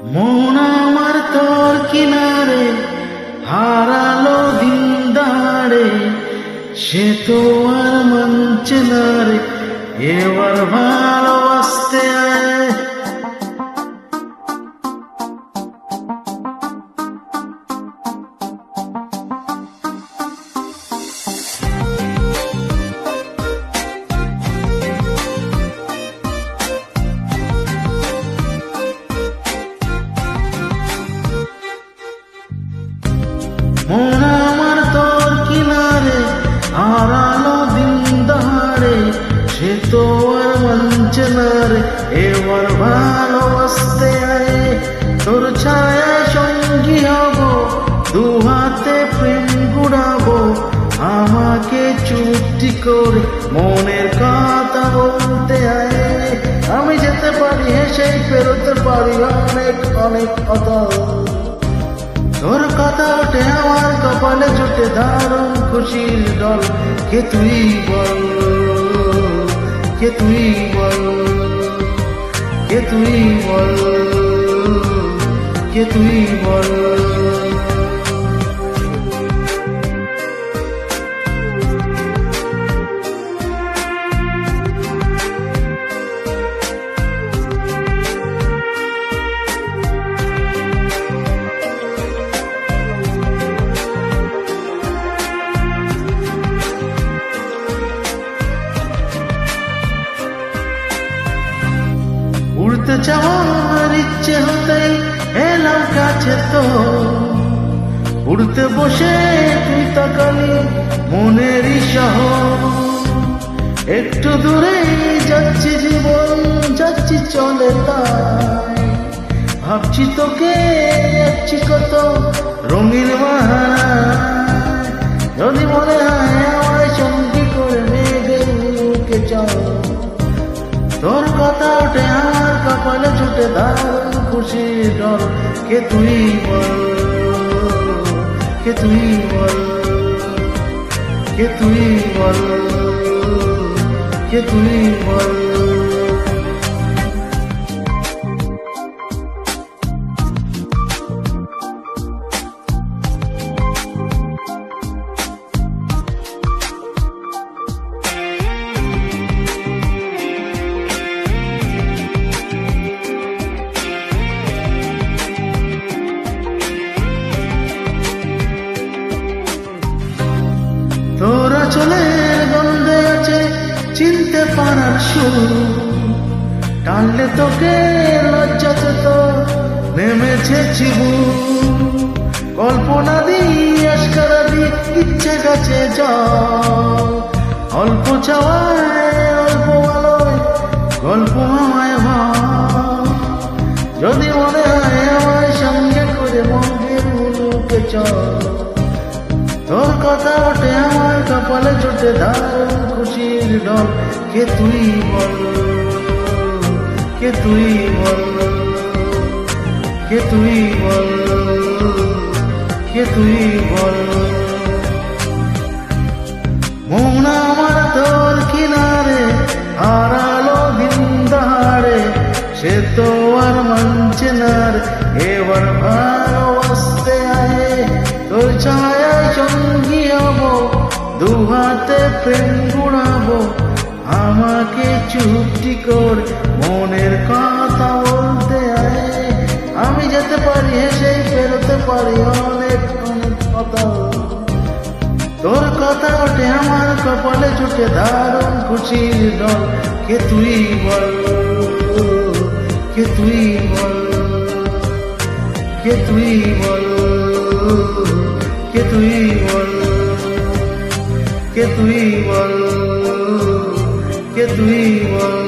মন আমার তোর কিনারে হারালো দিন দাঁড়ে, সে তো আর মানছে না রে এবার ভালোবাসতে আয়। মন আমার তোর কিনারে হারালো দিন দাঁড়ে, সে তো আর মানছে না রে এবার ভালোবাসতে আয়। তোর ছায়া সঙ্গী হব, দু হাতে প্রেম গুড়াবো, আমাকে চুপটি করে মনের কথা বলতে আয়। আমি যেতে পারি হেসেই পেরোতে পারি অনেক অনেক কথা, তোর কথা ওঠে আমার কপালে জুটে দারুণ খুশির ডল। কে তুই বল, কে তুই বল, কে তুই বল, কে তুই বল। উড়তে যাওয়ার ইচ্ছে হতেই এলাম কাছে তো, উড়তে বসে তুই তাকালি মনেরই শহর। একটু দূরে যাচ্ছি জীবন যাচ্ছি চলে তাই, ভাবছি তোকে যাচ্ছি কত রঙিন বাহানায়। যদি মনে হয় আমায় সঙ্গী করে মেঘের মুখে চল, তোর কথা ওঠে আমার কপালে ছুটে দারুণ খুশির ডল। কে তুই বল, কে তুই বল, কে তুই বল, কে তুই বল। তোরা চলে গন্ধে আছে চিনতে পারার সুর, টানলে তোকে লজ্জাতে তো নেমেছে চিবু। কল্পনা দিয়ে আশকারা দিয়ে ইচ্ছে গেছে জল, অল্প চাওয়ায় অল্প আলোয় গল্প আমায় ভাব। যদি মনে হয় আমায় সঙ্গে করে মন্দির মুলুকে চল, তোর কথা ওঠে আমার কপালে জুটে দারুণ খুশির ডল। কে তুই বল, কে তুই বল, কে তুই বল, কে তুই বল। মন আমার তোর কিনারে হারালো দিন দাঁড়ে, সে তো আর মানছে না রে এবার ভালোবাসতে আয়। তোর ছায়া সঙ্গী হব, দু হাতে প্রেম গুড়াবো, আমাকে চুপটি করে মনের কথা বলতে আয়। আমি যেতে পারি হেসেই পেরোতে পারি অনেক অনেক কথা, তোর কথা ওঠে আমার কপালে জুটে দারুণ খুশির ডল। কে তুই বল, কে তুই বল, কে তুই বল, কে তুই বল, কে তুই বল, কে তুই বল।